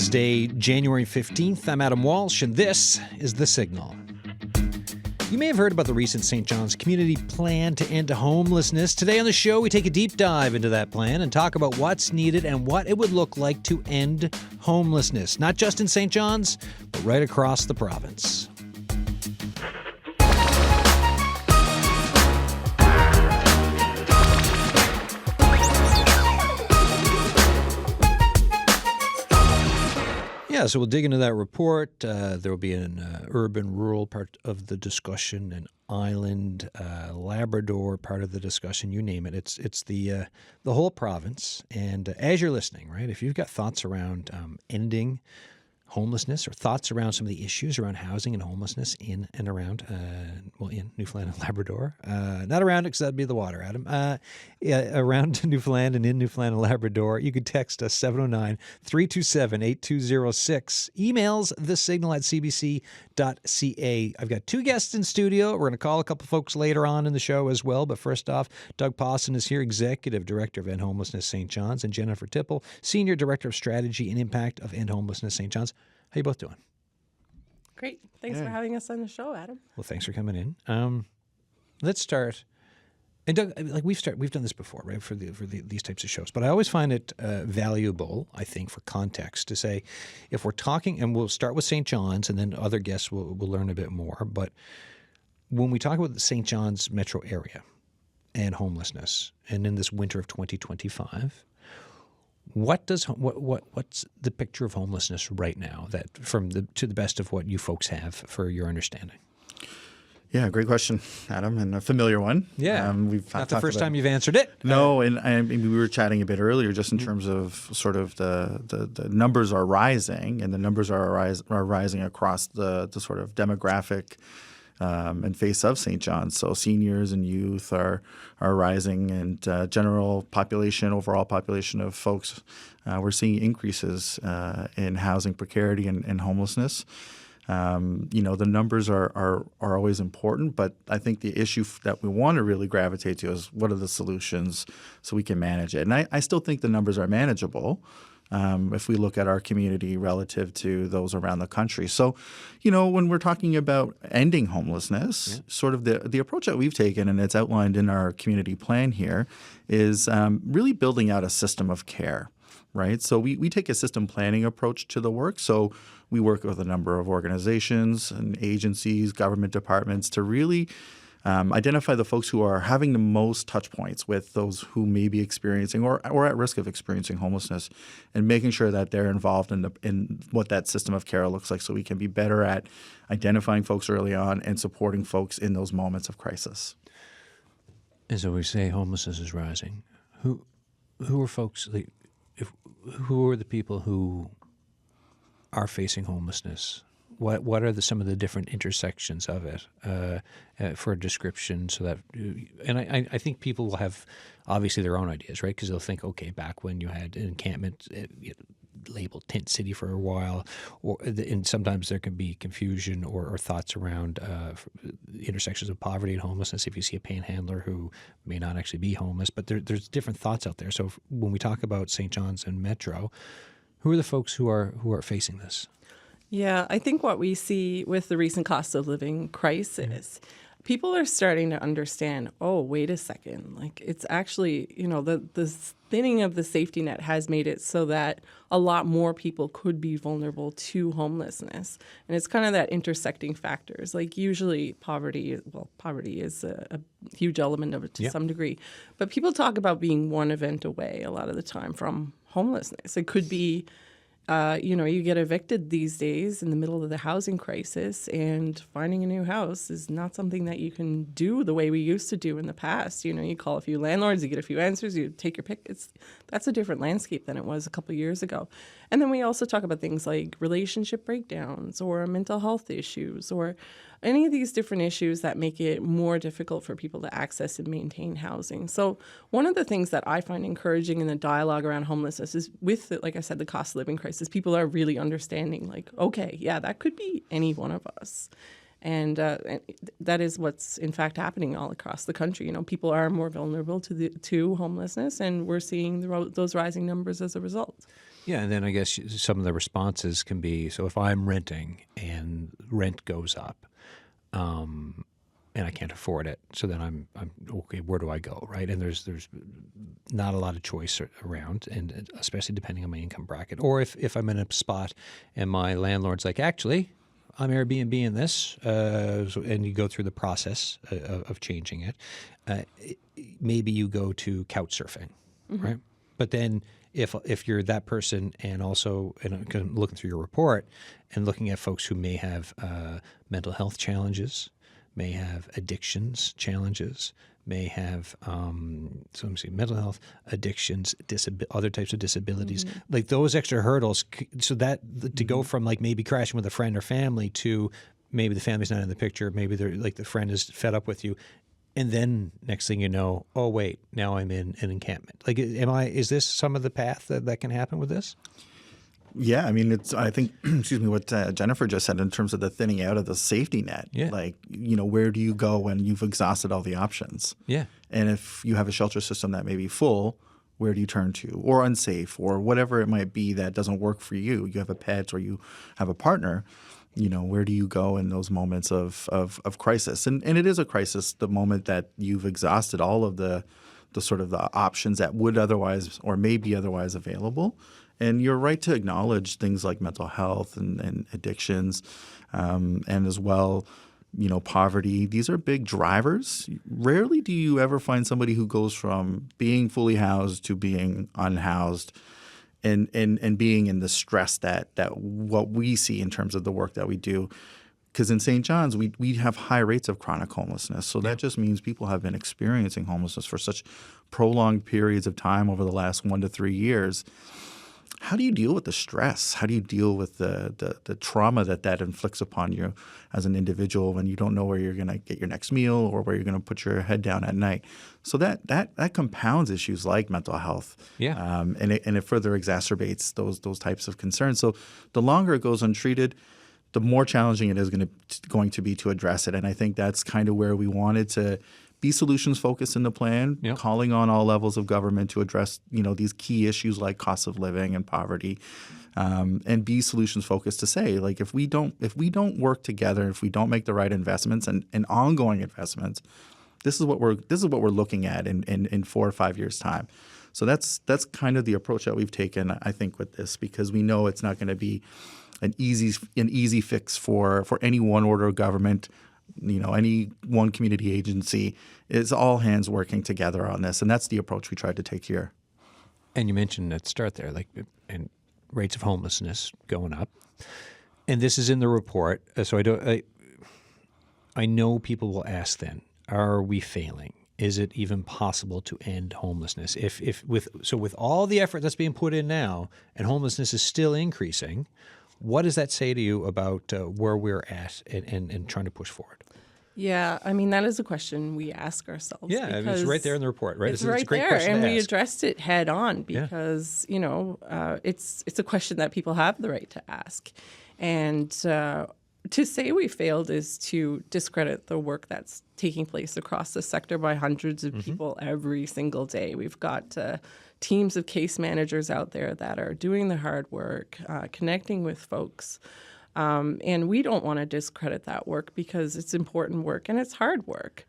Wednesday, January 15th. I'm Adam Walsh, and this is The Signal. You may have heard about the recent St. John's community plan to end homelessness. Today on the show, we take a deep dive into that plan and talk about what's needed and what it would look like to end homelessness, not just in St. John's, but right across the province. Yeah, so we'll dig into that report. There will be an urban-rural part of the discussion, an island, Labrador part of the discussion, you name it. It's the whole province. And as you're listening, right, if you've got thoughts around ending homelessness or thoughts around some of the issues around housing and homelessness in and around, in Newfoundland and Labrador. Not around it because that'd be the water, Adam. Around Newfoundland and in Newfoundland and Labrador, you could text us 709-327-8206. Emails thesignal@cbc.ca. I've got two guests in studio. We're going to call a couple folks later on in the show as well. But first off, Doug Pawson is here, Executive Director of End Homelessness St. John's, and Jennifer Tipple, Senior Director of Strategy and Impact of End Homelessness St. John's. How you both doing? Great. Thanks for having us on the show, Adam. Well, thanks for coming in. Let's start. And Doug, we've done this before, right? For these types of shows, but I always find it valuable, I think, for context to say, if we're talking, and we'll start with St. John's, and then other guests will learn a bit more. But when we talk about the St. John's metro area and homelessness, and in this winter of 2025. What's the picture of homelessness right now, that to the best of what you folks have for your understanding? Yeah, great question, Adam, and a familiar one. Yeah, not the first time you've answered it. No, and we were chatting a bit earlier just in terms of sort of the numbers are rising, and the numbers are rising across the sort of demographic and face of St. John's. So seniors and youth are rising, and overall population of folks, we're seeing increases in housing precarity and homelessness. The numbers are always important, but I think the issue that we want to really gravitate to is what are the solutions so we can manage it. And I still think the numbers are manageable. If we look at our community relative to those around the country. So, when we're talking about ending homelessness, sort of the approach that we've taken, and it's outlined in our community plan here, is really building out a system of care, right? So we take a system planning approach to the work. So we work with a number of organizations and agencies, government departments to really identify the folks who are having the most touch points with those who may be experiencing or at risk of experiencing homelessness, and making sure that they're involved in what that system of care looks like, so we can be better at identifying folks early on and supporting folks in those moments of crisis. And so we say homelessness is rising. Who are folks? Who are the people who are facing homelessness? What are some of the different intersections of it for a description, so that, and I think people will have obviously their own ideas, right? Because they'll think, okay, back when you had an encampment labeled Tent City for a while, and sometimes there can be confusion or thoughts around intersections of poverty and homelessness if you see a panhandler who may not actually be homeless, but there's different thoughts out there. So when we talk about St. John's and Metro, who are the folks who are facing this? Yeah, I think what we see with the recent cost of living crisis, people are starting to understand, oh, wait a second, like it's actually, the thinning of the safety net has made it so that a lot more people could be vulnerable to homelessness. And it's kind of that intersecting factors. Like usually poverty is a huge element of it to some degree. But people talk about being one event away a lot of the time from homelessness. It could be you get evicted these days in the middle of the housing crisis, and finding a new house is not something that you can do the way we used to do in the past. You call a few landlords, you get a few answers, you take your pick. That's a different landscape than it was a couple of years ago. And then we also talk about things like relationship breakdowns or mental health issues or any of these different issues that make it more difficult for people to access and maintain housing. So one of the things that I find encouraging in the dialogue around homelessness is with, like I said, the cost of living crisis, people are really understanding, like, okay, yeah, that could be any one of us. And that is what's in fact happening all across the country. People are more vulnerable to homelessness, and we're seeing those rising numbers as a result. Yeah, and then I guess some of the responses can be, so if I'm renting and rent goes up, and I can't afford it, so then I'm okay. Where do I go, right? And there's not a lot of choice around, and especially depending on my income bracket. Or if I'm in a spot and my landlord's like, actually, I'm Airbnb in this, and you go through the process of changing it. Maybe you go to couch surfing, right? But then if you're that person, and also looking through your report and looking at folks who may have mental health challenges, may have addictions challenges, may have mental health, addictions, other types of disabilities, like those extra hurdles. So that to go from like maybe crashing with a friend or family to maybe the family's not in the picture, maybe they're like the friend is fed up with you, and then next thing you know, oh wait, now I'm in an encampment. Like, is this some of the path that can happen with this? Yeah, I mean, I think, excuse me, what Jennifer just said in terms of the thinning out of the safety net. Yeah. Like, where do you go when you've exhausted all the options? Yeah. And if you have a shelter system that may be full, where do you turn to? Or unsafe, or whatever it might be that doesn't work for you. You have a pet or you have a partner. Where do you go in those moments of crisis? And it is a crisis the moment that you've exhausted all of the sort of the options that would otherwise or may be otherwise available. And you're right to acknowledge things like mental health and addictions, and as well, poverty. These are big drivers. Rarely do you ever find somebody who goes from being fully housed to being unhoused, and being in the stress that what we see in terms of the work that we do. Because in St. John's, we have high rates of chronic homelessness. So that just means people have been experiencing homelessness for such prolonged periods of time over the last 1 to 3 years. How do you deal with the stress? How do you deal with the trauma that inflicts upon you as an individual when you don't know where you're going to get your next meal or where you're going to put your head down at night? So that compounds issues like mental health. Yeah. And it further exacerbates those types of concerns. So the longer it goes untreated, the more challenging it is going to be to address it. And I think that's kind of where we wanted to be solutions focused in the plan, Yep. calling on all levels of government to address these key issues like cost of living and poverty, and be solutions focused to say, like, if we don't work together, if we don't make the right investments and ongoing investments, this is what we're looking at in 4 or 5 years' time. So that's kind of the approach that we've taken, I think, with this, because we know it's not going to be an easy fix for any one order of government. Any one community agency. Is all hands working together on this, and that's the approach we tried to take here. And you mentioned at the start there, and rates of homelessness going up, and this is in the report. So I know people will ask then, are we failing? Is it even possible to end homelessness? With all the effort that's being put in now, and homelessness is still increasing, what does that say to you about where we're at and trying to push forward? Yeah, I mean, that is a question we ask ourselves. Yeah, I mean, it's right there in the report, right? It's right a great there, question and to we ask. addressed it head on because it's a question that people have the right to ask, and to say we failed is to discredit the work that's taking place across the sector by hundreds of people every single day. We've got teams of case managers out there that are doing the hard work, connecting with folks. And we don't want to discredit that work because it's important work and it's hard work.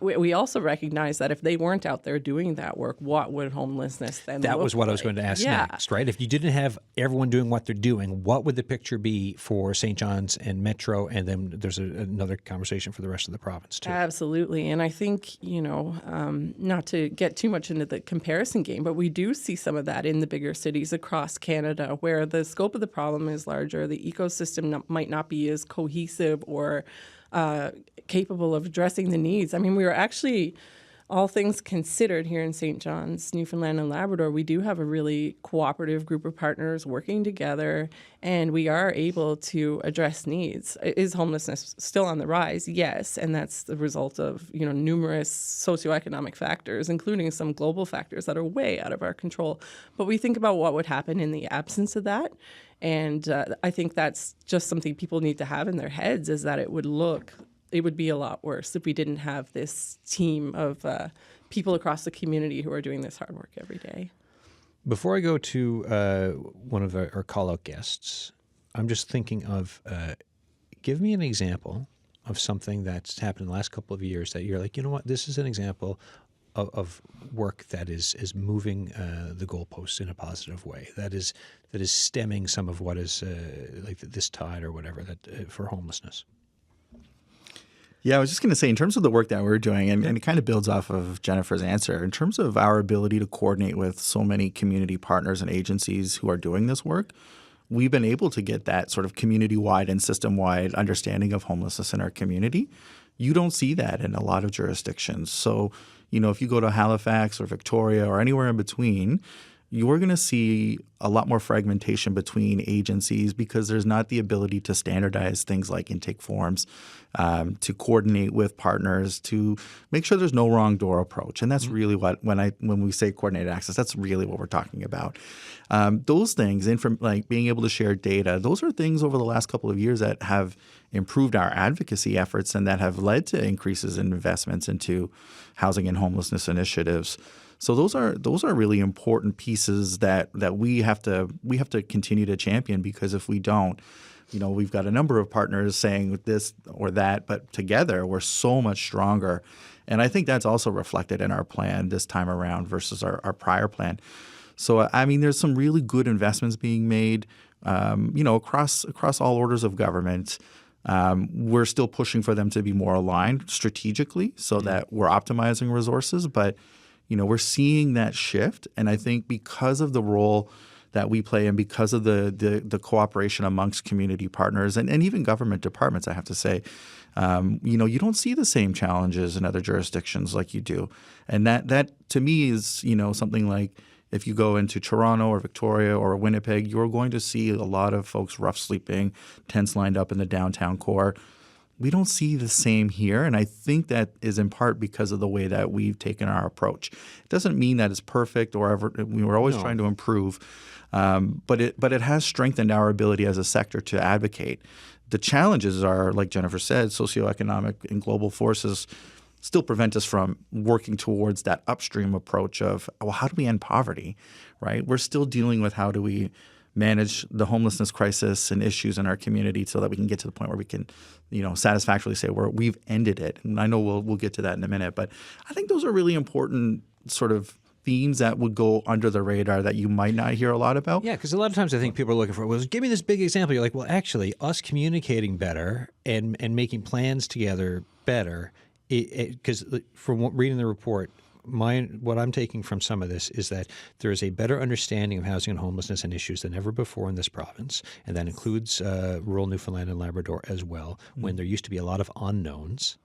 We also recognize that if they weren't out there doing that work, what would homelessness then look That was what like? I was going to ask next, right? If you didn't have everyone doing what they're doing, what would the picture be for St. John's and Metro? And then there's another conversation for the rest of the province, too. Absolutely. And I think, not to get too much into the comparison game, but we do see some of that in the bigger cities across Canada where the scope of the problem is larger. The ecosystem might not be as cohesive or capable of addressing the needs. I mean, we were actually, all things considered, here in St. John's, Newfoundland and Labrador, we do have a really cooperative group of partners working together, and we are able to address needs. Is homelessness still on the rise? Yes, and that's the result of numerous socioeconomic factors, including some global factors that are way out of our control. But we think about what would happen in the absence of that. And I think that's just something people need to have in their heads, is that it would be a lot worse if we didn't have this team of people across the community who are doing this hard work every day. Before I go to one of our call-out guests, I'm just thinking of give me an example of something that's happened in the last couple of years that you're like, you know what, this is an example of work that is moving the goalposts in a positive way. That is stemming some of what is like this tide or whatever that for homelessness. Yeah, I was just going to say, in terms of the work that we're doing, and it kind of builds off of Jennifer's answer, in terms of our ability to coordinate with so many community partners and agencies who are doing this work, we've been able to get that sort of community-wide and system-wide understanding of homelessness in our community. You don't see that in a lot of jurisdictions. So, if you go to Halifax or Victoria or anywhere in between, you're going to see a lot more fragmentation between agencies because there's not the ability to standardize things like intake forms, to coordinate with partners, to make sure there's no wrong door approach. And that's really what, when we say coordinated access, that's really what we're talking about. Those things, like being able to share data, those are things over the last couple of years that have improved our advocacy efforts and that have led to increases in investments into housing and homelessness initiatives. So those are really important pieces that we have to continue to champion, because if we don't, we've got a number of partners saying this or that, but together we're so much stronger. And I think that's also reflected in our plan this time around versus our prior plan. So, there's some really good investments being made, across all orders of government. We're still pushing for them to be more aligned strategically so that we're optimizing resources, but we're seeing that shift, and I think because of the role that we play and because of the cooperation amongst community partners and even government departments, I have to say, you don't see the same challenges in other jurisdictions like you do. And that to me is, something like if you go into Toronto or Victoria or Winnipeg, you're going to see a lot of folks rough sleeping, tents lined up in the downtown core. We don't see the same here, and I think that is in part because of the way that we've taken our approach. It doesn't mean that it's perfect or ever. We were always trying to improve, but it has strengthened our ability as a sector to advocate. The challenges are, like Jennifer said, socioeconomic and global forces still prevent us from working towards that upstream approach of, well, how do we end poverty, right? We're still dealing with how do we manage the homelessness crisis and issues in our community so that we can get to the point where we can, satisfactorily say we've ended it. And I know we'll get to that in a minute, but I think those are really important sort of themes that would go under the radar that you might not hear a lot about. Yeah, because a lot of times I think people are looking for, well, give me this big example. You're like, well, actually, us communicating better and making plans together better, because from reading the report, what I'm taking from some of this is that there is a better understanding of housing and homelessness and issues than ever before in this province, and that includes rural Newfoundland and Labrador as well, when there used to be a lot of unknowns.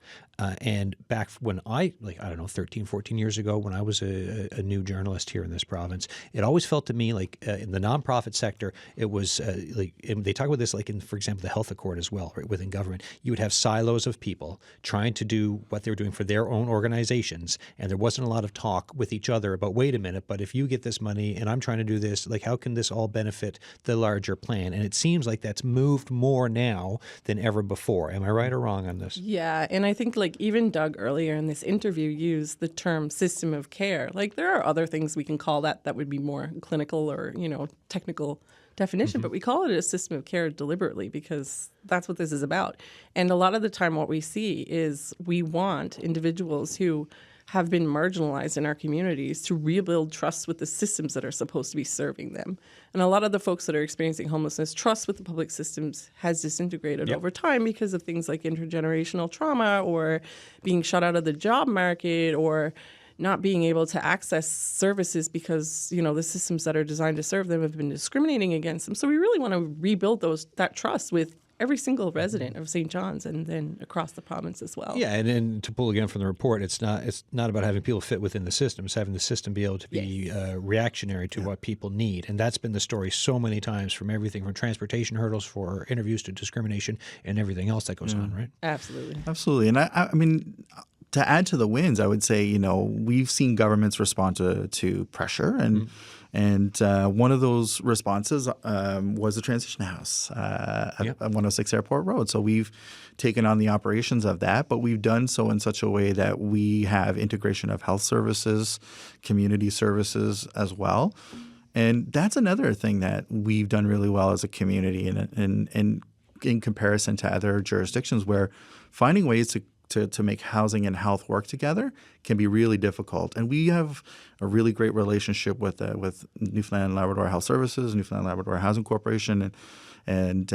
And back when 13, 14 years ago, when I was a new journalist here in this province, it always felt to me like in the nonprofit sector, it was and they talk about this like in, for example, the health accord as well, right, within government. You would have silos of people trying to do what they were doing for their own organizations, and there wasn't a lot of talk with each other about, wait a minute, but if you get this money and I'm trying to do this, like how can this all benefit the larger plan? And it seems like that's moved more now than ever before. Am I right or wrong on this? Yeah, and I think even Doug earlier in this interview used the term system of care. Like there are other things we can call that would be more clinical or, technical definition, but we call it a system of care deliberately because that's what this is about. And a lot of the time what we see is we want individuals who have been marginalized in our communities to rebuild trust with the systems that are supposed to be serving them. And a lot of the folks that are experiencing homelessness, trust with the public systems has disintegrated over time because of things like intergenerational trauma or being shut out of the job market or not being able to access services because, the systems that are designed to serve them have been discriminating against them. So we really want to rebuild that trust with every single resident of St. John's and then across the province as well. Yeah, and to pull again from the report, it's not about having people fit within the system. It's having the system be able to be reactionary to what people need. And that's been the story so many times, from everything from transportation hurdles for interviews to discrimination and everything else that goes on, right? Absolutely. And I mean, to add to the wins, I would say, we've seen governments respond to pressure and one of those responses was the transition house at 106 Airport Road. So we've taken on the operations of that, but we've done so in such a way that we have integration of health services, community services as well. And that's another thing that we've done really well as a community and in comparison to other jurisdictions, where finding ways to make housing and health work together can be really difficult. And we have a really great relationship with Newfoundland and Labrador Health Services, Newfoundland and Labrador Housing Corporation, and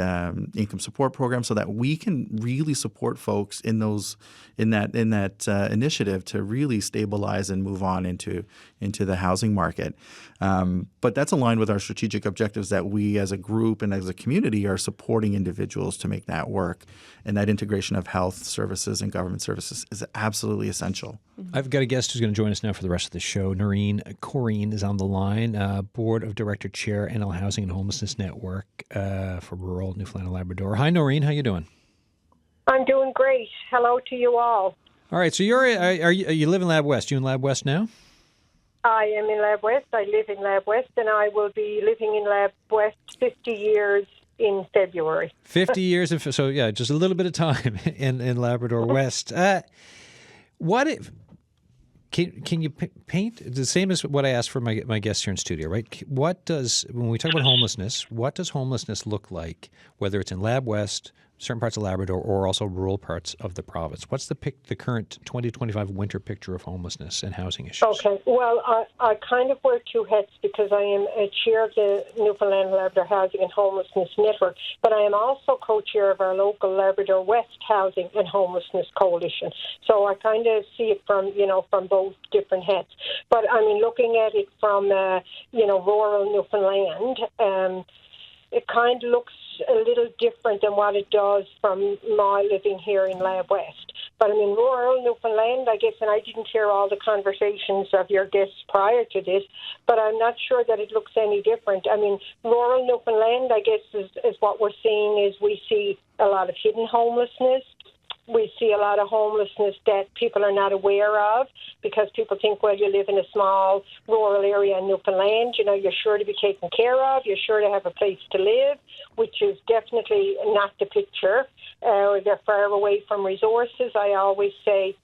income support programs, so that we can really support folks in that initiative to really stabilize and move on into the housing market. But that's aligned with our strategic objectives that we as a group and as a community are supporting individuals to make that work. And that integration of health services and government services is absolutely essential. I've got a guest who's going to join us now for the rest of the show. Noreen Coreen is on the line, Board of Director Chair, NL Housing and Homelessness Network for rural Newfoundland and Labrador. Hi, Noreen. How you doing? I'm doing great. Hello to you all. All right. So you live in Lab West. You in Lab West now? I am in Lab West. I live in Lab West, and I will be living in Lab West 50 years in February. 50 years. So, yeah, just a little bit of time in Labrador West. What if... Can you paint the same as what I asked for my guests here in studio, right? When we talk about homelessness, what does homelessness look like, whether it's in Lab West, certain parts of Labrador, or also rural parts of the province? What's the current 2025 winter picture of homelessness and housing issues? Okay. Well, I kind of wear two hats because I am a chair of the Newfoundland and Labrador Housing and Homelessness Network, but I am also co-chair of our local Labrador West Housing and Homelessness Coalition. So I kind of see it from both different hats. But I mean, looking at it from rural Newfoundland, it kind of looks a little different than what it does from my living here in Lab West. But I mean, rural Newfoundland, I guess, and I didn't hear all the conversations of your guests prior to this, but I'm not sure that it looks any different. I mean, rural Newfoundland, I guess, is what we're seeing is we see a lot of hidden homelessness. We see a lot of homelessness that people are not aware of because people think, well, you live in a small rural area in Newfoundland, you're sure to be taken care of, you're sure to have a place to live, which is definitely not the picture. They're far away from resources. I always say,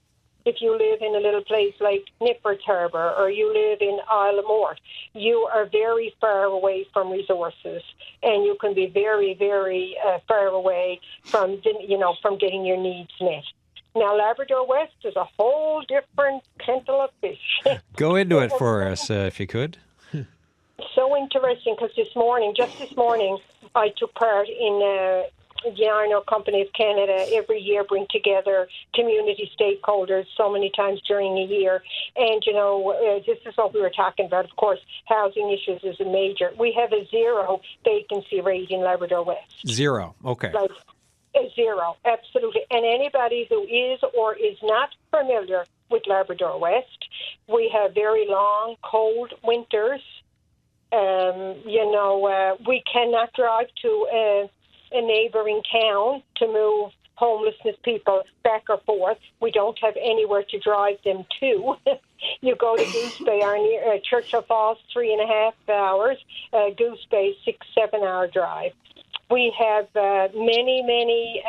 if you live in a little place like Nippers Harbour or you live in Isle of Mort, you are very far away from resources, and you can be very, very far away from getting your needs met. Now, Labrador West is a whole different kettle of fish. Go into it for us, if you could. So interesting, because this morning, I took part in the Iron Ore Company of Canada every year bring together community stakeholders so many times during a year. And, this is what we were talking about. Of course, housing issues is a major. We have a 0 vacancy rate in Labrador West. 0. Okay. Like, a 0, absolutely. And anybody who is or is not familiar with Labrador West, we have very long, cold winters. We cannot drive to a neighbouring town to move homelessness people back or forth. We don't have anywhere to drive them to. You go to Goose Bay, or Churchill Falls, 3.5 hours. Goose Bay, 6-7 hour drive. We have many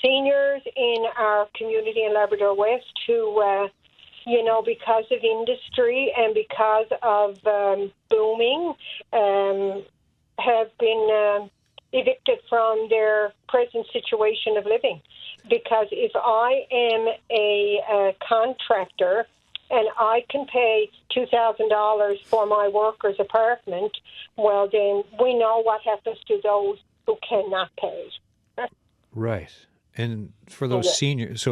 seniors in our community in Labrador West who, because of industry and because of booming, have been evicted from their present situation of living. Because if I am a contractor and I can pay $2,000 for my worker's apartment, well, then we know what happens to those who cannot pay. Right. And for those seniors,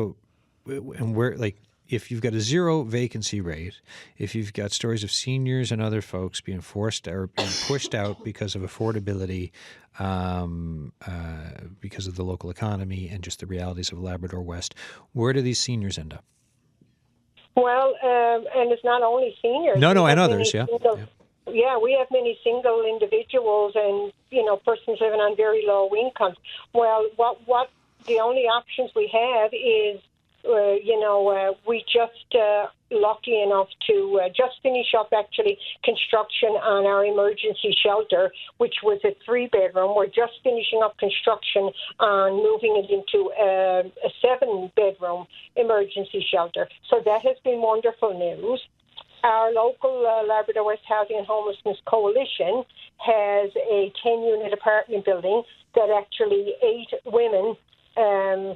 if you've got a 0 vacancy rate, if you've got stories of seniors and other folks being forced or being pushed out because of affordability, because of the local economy and just the realities of Labrador West, where do these seniors end up? Well, and it's not only seniors. No, and others, yeah. Yeah, we have many single individuals and, persons living on very low incomes. Well, what the only options we have is, we just lucky enough to just finish up actually construction on our emergency shelter, which was a 3-bedroom. We're just finishing up construction on moving it into a 7-bedroom emergency shelter. So that has been wonderful news. Our local Labrador West Housing and Homelessness Coalition has a 10-unit apartment building that actually 8 women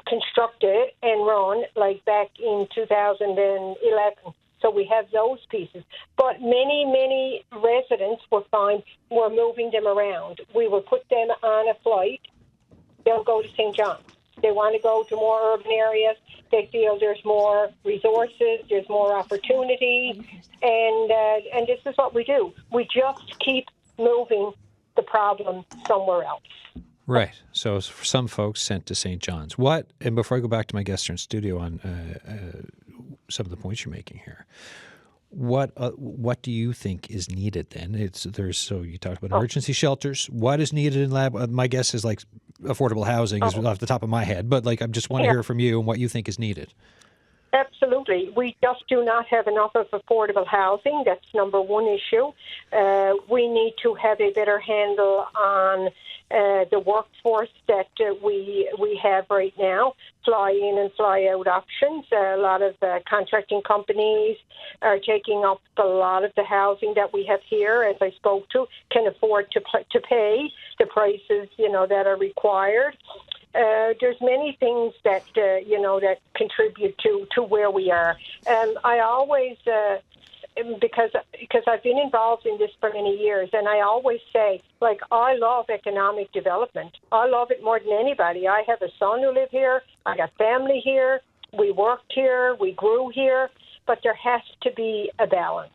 constructed and run, like back in 2011. So we have those pieces. But many residents will find we're moving them around. We will put them on a flight. They'll go to St. John's. They want to go to more urban areas. They feel there's more resources, there's more opportunity, and this is what we do. We just keep moving the problem somewhere else. Right. So for some folks sent to St. John's. And before I go back to my guest here in studio on some of the points you're making here, what do you think is needed then? So you talked about emergency shelters. What is needed in Lab? My guess is like affordable housing is off the top of my head, but like I just want to hear from you and what you think is needed. Absolutely. We just do not have enough of affordable housing. That's number one issue. We need to have a better handle on the workforce that we have right now, fly in and fly out options. A lot of contracting companies are taking up a lot of the housing that we have here, as I spoke to, can afford to pay the prices, that are required. There's many things that that contribute to where we are. I always, because I've been involved in this for many years, and I always say, I love economic development. I love it more than anybody. I have a son who lives here. I got family here. We worked here. We grew here. But there has to be a balance.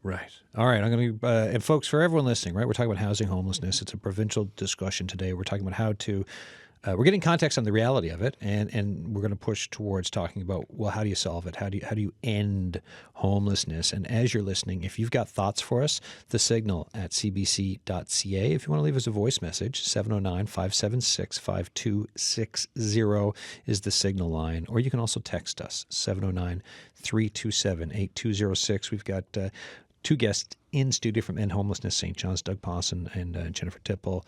Right. All right. I'm going to, and folks, for everyone listening, right, we're talking about housing homelessness. It's a provincial discussion today. We're talking about how to, we're getting context on the reality of it, and we're going to push towards talking about, well, how do you solve it? How do you end homelessness? And as you're listening, if you've got thoughts for us, the signal at cbc.ca. If you want to leave us a voice message, 709-576-5260 is the signal line, or you can also text us, 709-327-8206. We've got two guests in studio from End Homelessness St. John's, Doug Pawson and Jennifer Tipple.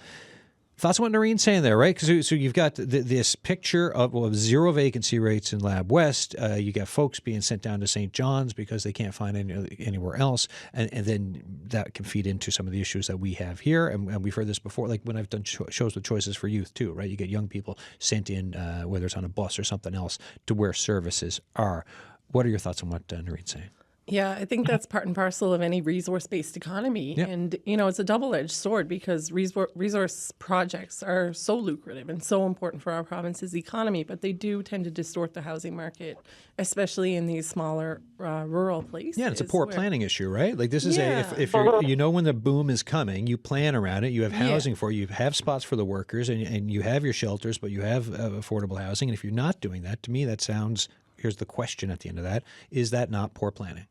Thoughts on what Noreen's saying there, right? Because so you've got this picture of zero vacancy rates in Lab West. You got folks being sent down to St. John's because they can't find anywhere else, and then that can feed into some of the issues that we have here. And we've heard this before, like when I've done shows with Choices for Youth too, right? You get young people sent in, whether it's on a bus or something else, to where services are. What are your thoughts on what Noreen's saying? Yeah, I think that's part and parcel of any resource-based economy. Yep. And, it's a double-edged sword because resource projects are so lucrative and so important for our province's economy, but they do tend to distort the housing market, especially in these smaller rural places. Yeah, it's a poor planning issue, right? Like this is if you're, when the boom is coming, you plan around it, you have housing for it, you have spots for the workers, and you have your shelters, but you have affordable housing. And if you're not doing that, to me that sounds, here's the question at the end of that, is that not poor planning?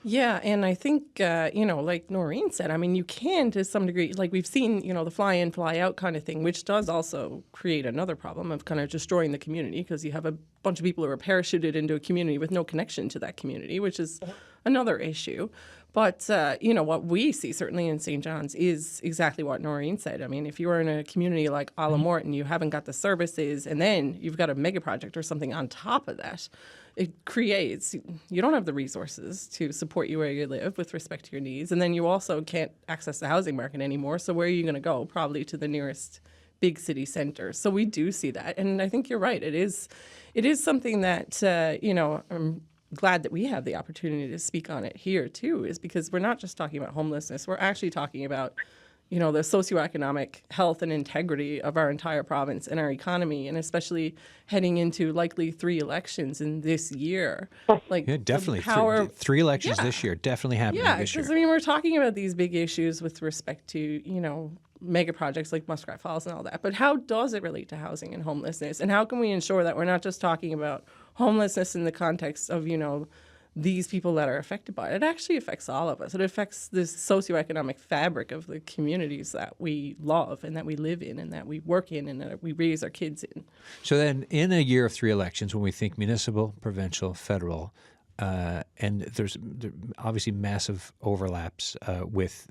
Yeah, and I think, like Noreen said, I mean, you can to some degree, like we've seen, the fly in, fly out kind of thing, which does also create another problem of kind of destroying the community because you have a bunch of people who are parachuted into a community with no connection to that community, which is another issue. But, what we see certainly in St. John's is exactly what Noreen said. I mean, if you are in a community like Isla Morton, you haven't got the services, and then you've got a mega project or something on top of that, it creates, you don't have the resources to support you where you live with respect to your needs. And then you also can't access the housing market anymore. So where are you going to go? Probably to the nearest big city center. So we do see that. And I think you're right. It is something that, I'm glad that we have the opportunity to speak on it here too, is because we're not just talking about homelessness. We're actually talking about the socioeconomic health and integrity of our entire province and our economy, and especially heading into likely 3 elections in this year. Definitely. Three elections this year, definitely happening this year. Yeah, because, we're talking about these big issues with respect to, mega projects like Muskrat Falls and all that. But how does it relate to housing and homelessness? And how can we ensure that we're not just talking about homelessness in the context of, these people that are affected by it? It actually affects all of us. It affects this socioeconomic fabric of the communities that we love and that we live in and that we work in and that we raise our kids in. So then in a year of 3 elections, when we think municipal, provincial, federal, and there's obviously massive overlaps with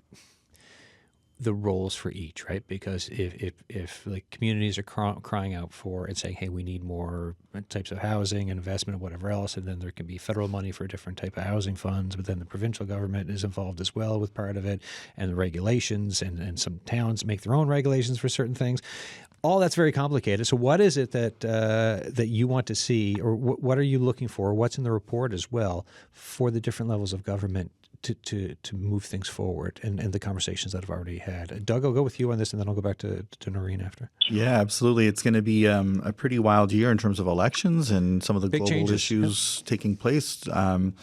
the roles for each, right? Because if like communities are crying out for and saying, hey, we need more types of housing and investment and whatever else, and then there can be federal money for different type of housing funds, but then the provincial government is involved as well with part of it, and the regulations, and some towns make their own regulations for certain things. All that's very complicated. So what is it that you want to see, or what are you looking for, or what's in the report as well for the different levels of government to move things forward, and the conversations that I've already had? Doug, I'll go with you on this, and then I'll go back to Noreen after. Yeah, absolutely. It's going to be a pretty wild year in terms of elections and some of the Big global changes. issues taking place. In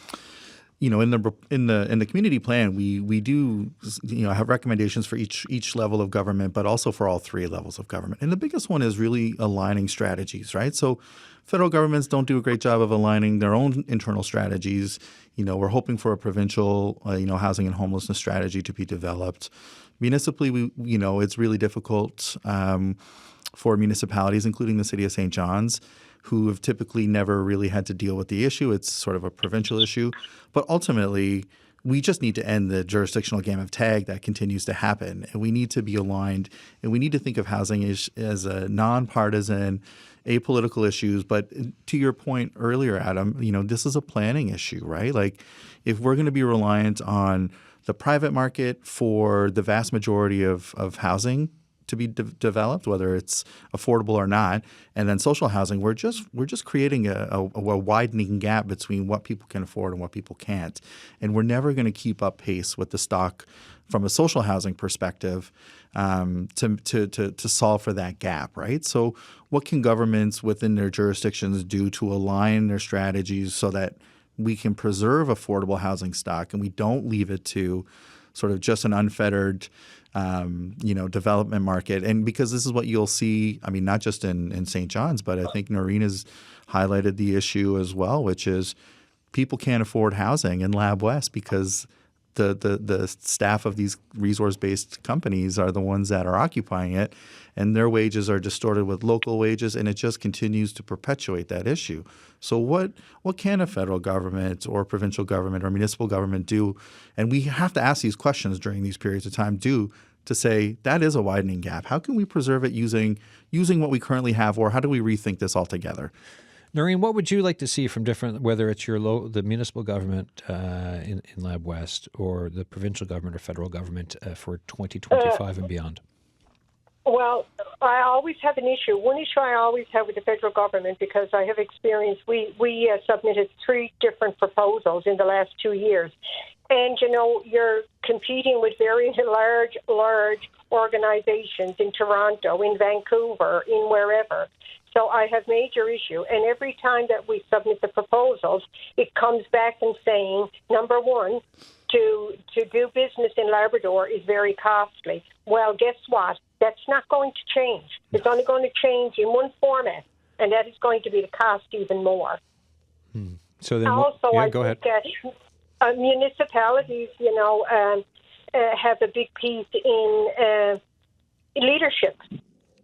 the community plan, we do have recommendations for each level of government, but also for all three levels of government. And the biggest one is really aligning strategies, right? So federal governments don't do a great job of aligning their own internal strategies. We're hoping for a provincial housing and homelessness strategy to be developed. Municipally, it's really difficult for municipalities, including the city of St. John's, who have typically never really had to deal with the issue. It's sort of a provincial issue. But ultimately, we just need to end the jurisdictional game of tag that continues to happen. And we need to be aligned, and we need to think of housing as a nonpartisan, apolitical issues. But to your point earlier, Adam, this is a planning issue, right? Like, if we're going to be reliant on the private market for the vast majority of housing to be developed, whether it's affordable or not, and then social housing, we're just creating a widening gap between what people can afford and what people can't, and we're never going to keep up pace with the stock from a social housing perspective to solve for that gap, right? So, what can governments within their jurisdictions do to align their strategies so that we can preserve affordable housing stock and we don't leave it to sort of just an unfettered development market? And because this is what you'll see, I mean, not just in St. John's, but I think Noreen has highlighted the issue as well, which is people can't afford housing in Lab West because the staff of these resource-based companies are the ones that are occupying it, and their wages are distorted with local wages, and it just continues to perpetuate that issue. So what can a federal government or provincial government or municipal government do? And we have to ask these questions during these periods of time to say that is a widening gap. How can we preserve it using what we currently have, or how do we rethink this altogether? Noreen, what would you like to see from different, whether it's the municipal government in Lab West, or the provincial government or federal government for 2025 and beyond? Well, I always have an issue. One issue I always have with the federal government, because I have experience, we submitted 3 different proposals in the last 2 years. And, you're competing with very large organizations in Toronto, in Vancouver, in wherever. So I have major issue. And every time that we submit the proposals, it comes back and saying, number one, to do business in Labrador is very costly. Well, guess what? That's not going to change. It's only going to change in one format, and that is going to be the cost even more. So then, also, go ahead. Municipalities, have a big piece in leadership.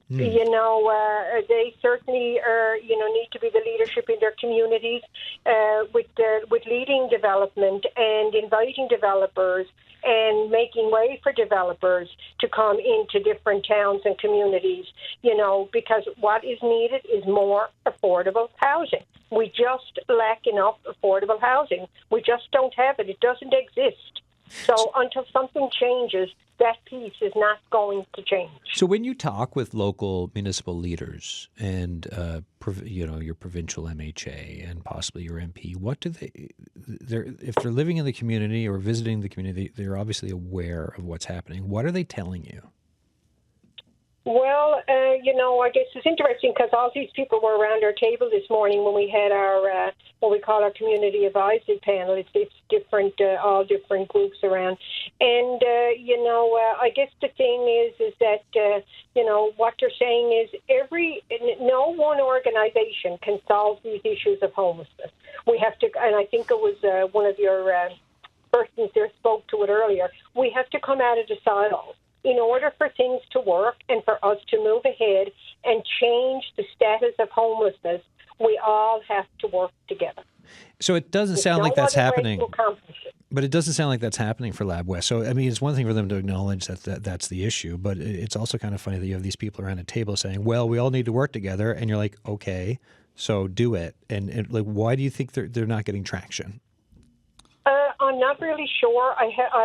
They certainly need to be the leadership in their communities with leading development and inviting developers and making way for developers to come into different towns and communities, because what is needed is more affordable housing. We just lack enough affordable housing. We just don't have it. It doesn't exist. So until something changes, that piece is not going to change. So when you talk with local municipal leaders and your provincial MHA and possibly your MP, what do if they're living in the community or visiting the community, they're obviously aware of what's happening. What are they telling you? Well, I guess it's interesting because all these people were around our table this morning when we had our what we call our community advisory panel. It's different, all different groups around, and I guess the thing is that what they're saying is no one organization can solve these issues of homelessness. We have to, and I think it was one of your persons there spoke to it earlier. We have to come out of the silos. In order for things to work and for us to move ahead and change the status of homelessness, we all have to work together. So it doesn't sound like that's happening. But it doesn't sound like that's happening for Lab West. So, I mean, it's one thing for them to acknowledge that's the issue, but it's also kind of funny that you have these people around a table saying, well, we all need to work together. And you're like, okay, so do it. And like, why do you think they're not getting traction? I'm not really sure.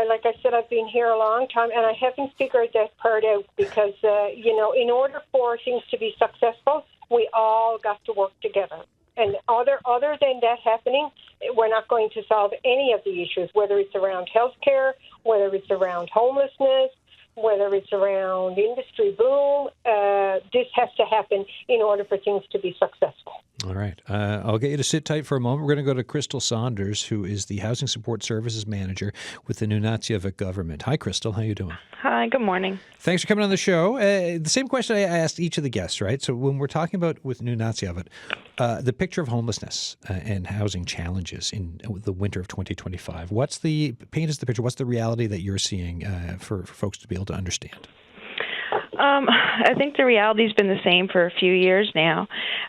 Like I said, I've been here a long time, and I haven't figured that part out because, in order for things to be successful, we all got to work together. And other than that happening, we're not going to solve any of the issues, whether it's around healthcare, whether it's around homelessness, whether it's around industry boom. This has to happen in order for things to be successful. All right. I'll get you to sit tight for a moment. We're going to go to Krystal Saunders, who is the Housing Support Services Manager with the Nunatsiavut government. Hi, Krystal. How you doing? Hi, good morning. Thanks for coming on the show. The same question I asked each of the guests, right? So when we're talking about with Nunatsiavut, the picture of homelessness and housing challenges in the winter of 2025, paint us the picture. What's the reality that you're seeing for folks to be able to understand? I think the reality's been the same for a few years now.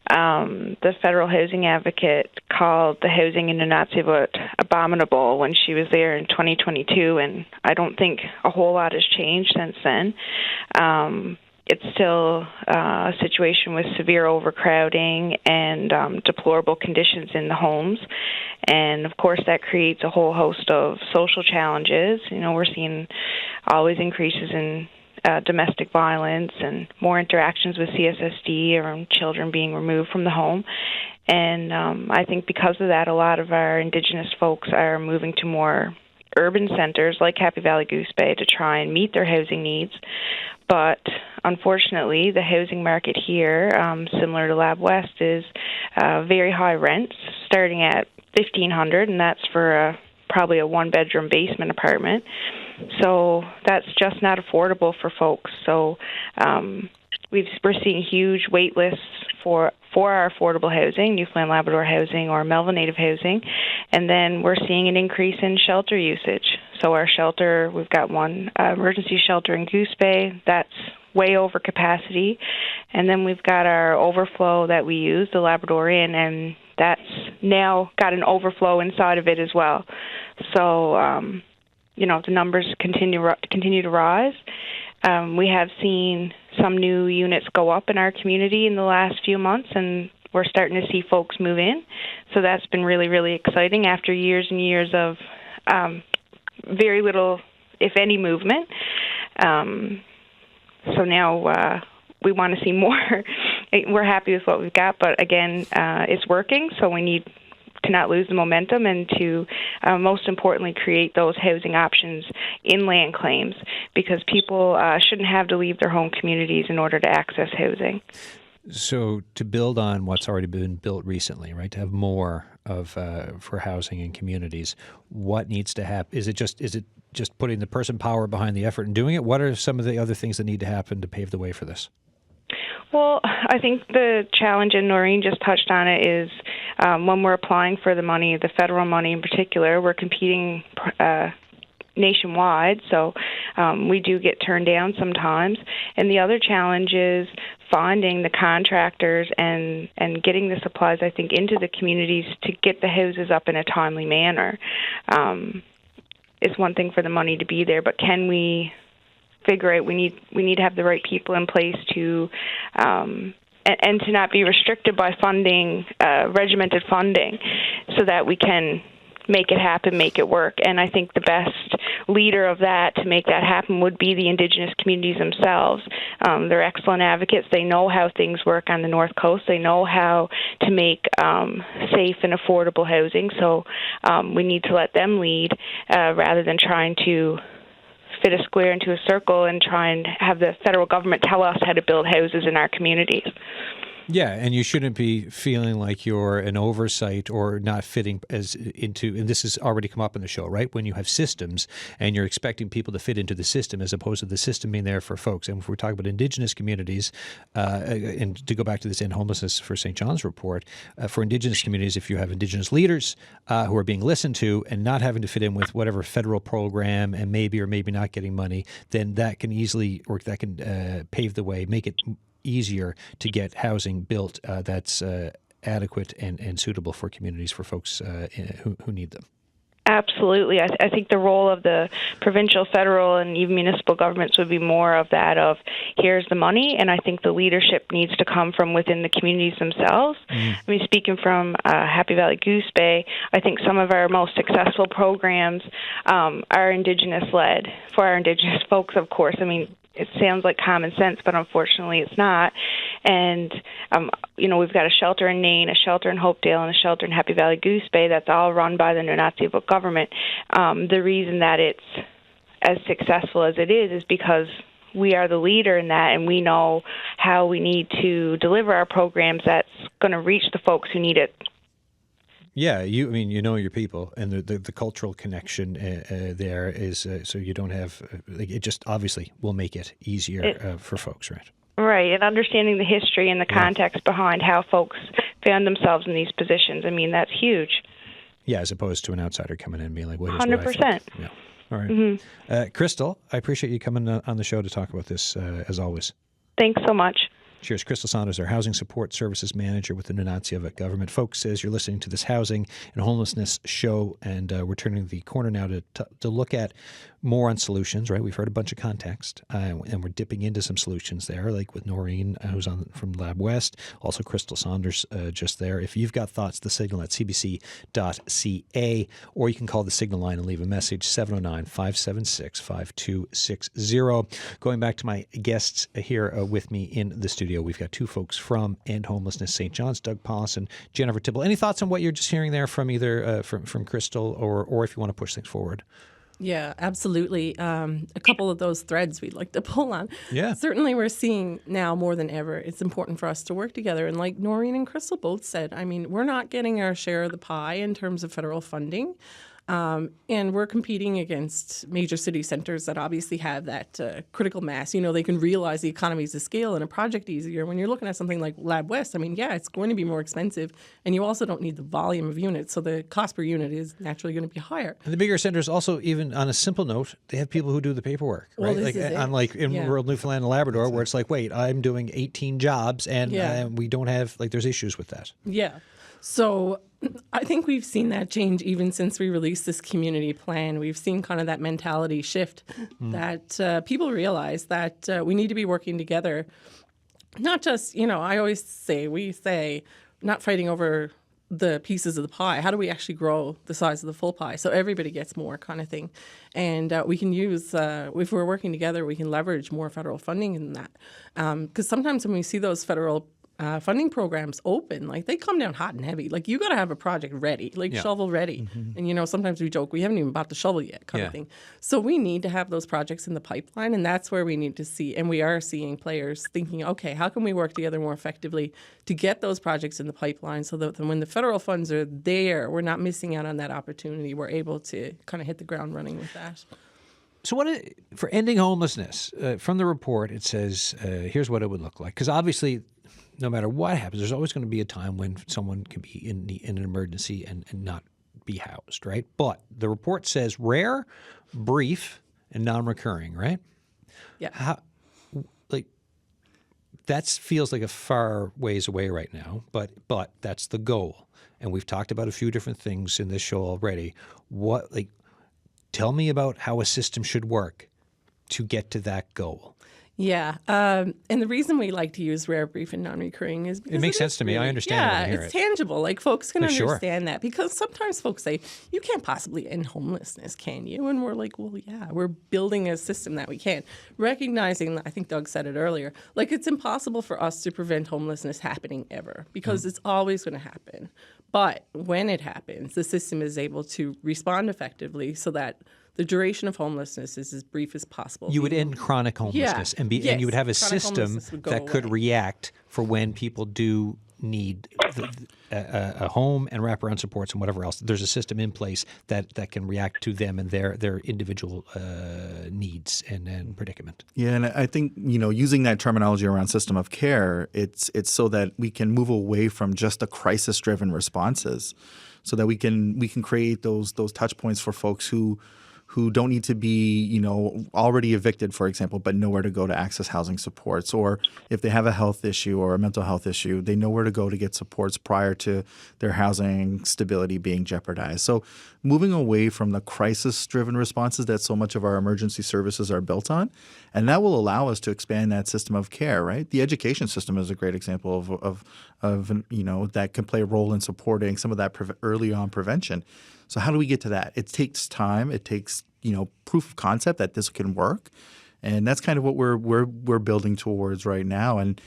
The federal housing advocate called the housing in Nunatsiavut abominable when she was there in 2022, and I don't think a whole lot has changed since then. It's still a situation with severe overcrowding and deplorable conditions in the homes. And, of course, that creates a whole host of social challenges. We're seeing always increases in domestic violence and more interactions with CSSD around children being removed from the home. And I think because of that, a lot of our Indigenous folks are moving to more urban centers like Happy Valley Goose Bay to try and meet their housing needs. But unfortunately, the housing market here, similar to Lab West, is very high rents, starting at $1,500, and that's for probably a one-bedroom basement apartment. So that's just not affordable for folks. So we're seeing huge wait lists for our affordable housing, Newfoundland and Labrador housing or Melville Native housing, and then we're seeing an increase in shelter usage. So our shelter, we've got one emergency shelter in Goose Bay, that's way over capacity, and then we've got our overflow that we use, the Labrador Inn, and that's now got an overflow inside of it as well. So, the numbers continue to rise. We have seen some new units go up in our community in the last few months, and we're starting to see folks move in. So that's been really, really exciting after years and years of very little, if any, movement. So now we want to see more. We're happy with what we've got, but again, it's working, so we need to not lose the momentum and to, most importantly, create those housing options in land claims, because people shouldn't have to leave their home communities in order to access housing. So to build on what's already been built recently, right, to have more of for housing in communities, what needs to happen? Is it just putting the person power behind the effort and doing it? What are some of the other things that need to happen to pave the way for this? Well, I think the challenge, and Noreen just touched on it, is when we're applying for the money, the federal money in particular, we're competing nationwide, so we do get turned down sometimes. And the other challenge is finding the contractors and getting the supplies, I think, into the communities to get the houses up in a timely manner. It's one thing for the money to be there, but can we figure out we need to have the right people in place to and to not be restricted by funding, regimented funding, so that we can make it happen, make it work. And I think the best leader of that to make that happen would be the Indigenous communities themselves. They're excellent advocates. They know how things work on the North Coast. They know how to make safe and affordable housing. So we need to let them lead rather than trying to fit a square into a circle and try and have the federal government tell us how to build houses in our communities. Yeah, and you shouldn't be feeling like you're an oversight or not fitting as into, and this has already come up in the show, right? When you have systems and you're expecting people to fit into the system as opposed to the system being there for folks. And if we're talking about Indigenous communities, and to go back to this End Homelessness for St. John's report, for Indigenous communities, if you have Indigenous leaders who are being listened to and not having to fit in with whatever federal program and maybe or maybe not getting money, then that can easily, or that can pave the way, make it easier to get housing built that's adequate and suitable for communities, for folks who need them. Absolutely. I think the role of the provincial, federal, and even municipal governments would be more of that of, here's the money, and I think the leadership needs to come from within the communities themselves. I mean, speaking from Happy Valley Goose Bay, I think some of our most successful programs are Indigenous-led, for our Indigenous folks, of course. I mean, it sounds like common sense, but unfortunately it's not. And, we've got a shelter in Nain, a shelter in Hopedale, and a shelter in Happy Valley Goose Bay that's all run by the Nunatsiavut government. The reason that it's as successful as it is because we are the leader in that, and we know how we need to deliver our programs that's going to reach the folks who need it. Yeah, you know your people, and the cultural connection there is so you don't have it just obviously will make it easier for folks, right? Right, and understanding the history and the context behind how folks found themselves in these positions. I mean, that's huge. Yeah, as opposed to an outsider coming in and being like, "What is 100%. Yeah. All right, Krystal, I appreciate you coming on the show to talk about this as always. Thanks so much. Cheers. Krystal Saunders, our Housing Support Services Manager with the Nunatsiavut government. Folks, as you're listening to this housing and homelessness show, and we're turning the corner now to look at more on solutions, right? We've heard a bunch of context, and we're dipping into some solutions there, like with Noreen, who's on from Lab West, also Krystal Saunders just there. If you've got thoughts, the signal at cbc.ca, or you can call the signal line and leave a message, 709-576-5260. Going back to my guests here with me in the studio, we've got two folks from End Homelessness St. John's, Doug Pawson, Jennifer Tipple. Any thoughts on what you're just hearing there from either from Krystal or if you want to push things forward? Yeah, absolutely. A couple of those threads we'd like to pull on. Yeah. Certainly we're seeing now more than ever, it's important for us to work together. And like Noreen and Krystal both said, I mean, we're not getting our share of the pie in terms of federal funding. And we're competing against major city centers that obviously have that critical mass. They can realize the economies of scale in a project easier. When you're looking at something like Lab West, I mean, yeah, it's going to be more expensive, and you also don't need the volume of units, so the cost per unit is naturally going to be higher. And the bigger centers also, even on a simple note, they have people who do the paperwork, right? Well, unlike in rural Newfoundland and Labrador, where it's like, wait, I'm doing 18 jobs, and we don't have, there's issues with that. Yeah. So I think we've seen that change even since we released this community plan. We've seen kind of that mentality shift that people realize that we need to be working together. Not just, I always say, we say, not fighting over the pieces of the pie. How do we actually grow the size of the full pie so everybody gets more kind of thing? And we can use, if we're working together, we can leverage more federal funding in that. Because sometimes when we see those federal funding programs open, like they come down hot and heavy. Like you got to have a project ready, shovel ready. And sometimes we joke we haven't even bought the shovel yet, kind of thing. So we need to have those projects in the pipeline, and that's where we need to see. And we are seeing players thinking, okay, how can we work together more effectively to get those projects in the pipeline, so that when the federal funds are there, we're not missing out on that opportunity. We're able to kind of hit the ground running with that. So for ending homelessness, from the report, it says, here's what it would look like. Because obviously, no matter what happens, there's always going to be a time when someone can be in an emergency and not be housed, right? But the report says rare, brief, and non-recurring, right? Yeah. That feels like a far ways away right now, but that's the goal. And we've talked about a few different things in this show already. Tell me about how a system should work to get to that goal. Yeah, and the reason we like to use rare, brief, and non-recurring is because it makes sense to me. I understand it when I hear it's tangible. Like folks can Sure. understand that, because sometimes folks say, you can't possibly end homelessness, can you? And we're like, well, yeah, we're building a system that we can. Recognizing, I think Doug said it earlier, like it's impossible for us to prevent homelessness happening ever, because it's always going to happen. But when it happens, the system is able to respond effectively so that the duration of homelessness is as brief as possible. You would end chronic homelessness and you would have a system that could react for when people do need a home and wraparound supports and whatever else. There's a system in place that can react to them and their individual needs and predicament. Yeah, and I think, using that terminology around system of care, it's so that we can move away from just the crisis-driven responses, so that we can create those touch points for folks who who don't need to be, already evicted, for example, but know where to go to access housing supports. Or if they have a health issue or a mental health issue, they know where to go to get supports prior to their housing stability being jeopardized. So moving away from the crisis-driven responses that so much of our emergency services are built on, and that will allow us to expand that system of care, right? The education system is a great example of that can play a role in supporting some of that early on prevention. So how do we get to that? It takes time. It takes, proof of concept that this can work. And that's kind of what we're building towards right now. And,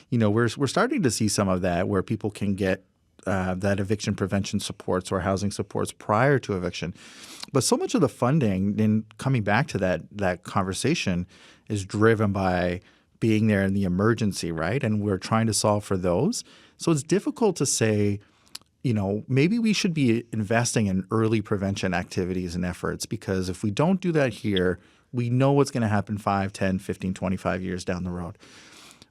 we're starting to see some of that where people can get that eviction prevention supports or housing supports prior to eviction. But so much of the funding, and coming back to that conversation, is driven by being there in the emergency, right? And we're trying to solve for those. So it's difficult to say, maybe we should be investing in early prevention activities and efforts, because if we don't do that here, we know what's going to happen 5, 10, 15, 25 years down the road.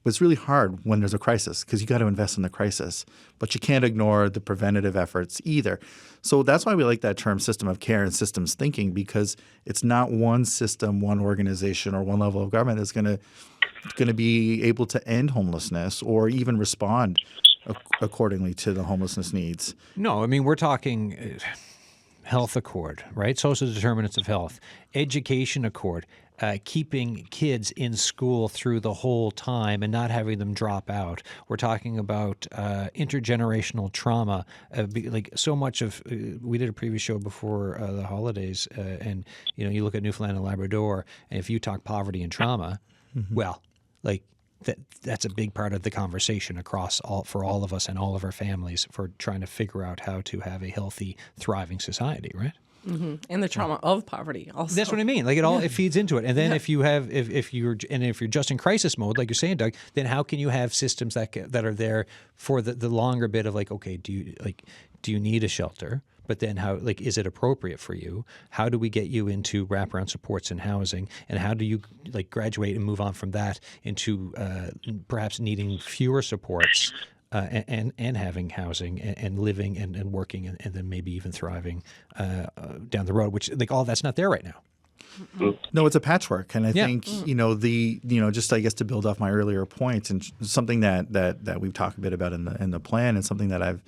But it's really hard when there's a crisis because you got to invest in the crisis. But you can't ignore the preventative efforts either. So that's why we like that term system of care and systems thinking, because it's not one system, one organization, or one level of government that's going to be able to end homelessness or even respond accordingly to the homelessness needs. No, I mean, we're talking health accord, right? Social determinants of health, education accord, keeping kids in school through the whole time and not having them drop out. We're talking about intergenerational trauma. Like so much of, we did a previous show before the holidays, and you look at Newfoundland and Labrador, and if you talk poverty and trauma, well, like that's a big part of the conversation for all of us and all of our families for trying to figure out how to have a healthy, thriving society, right? Mm-hmm. And the trauma of poverty also. That's what I mean. Like it feeds into it. And then if you're just in crisis mode, like you're saying, Doug, then how can you have systems that are there for the longer bit of like, okay, do you need a shelter? But then how, like, is it appropriate for you? How do we get you into wraparound supports and housing? And how do you like graduate and move on from that into perhaps needing fewer supports and having housing and living and working and then maybe even thriving down the road, which like all that's not there right now. No, it's a patchwork, and I think just I guess to build off my earlier point, and something that we've talked a bit about in the plan, and something that I've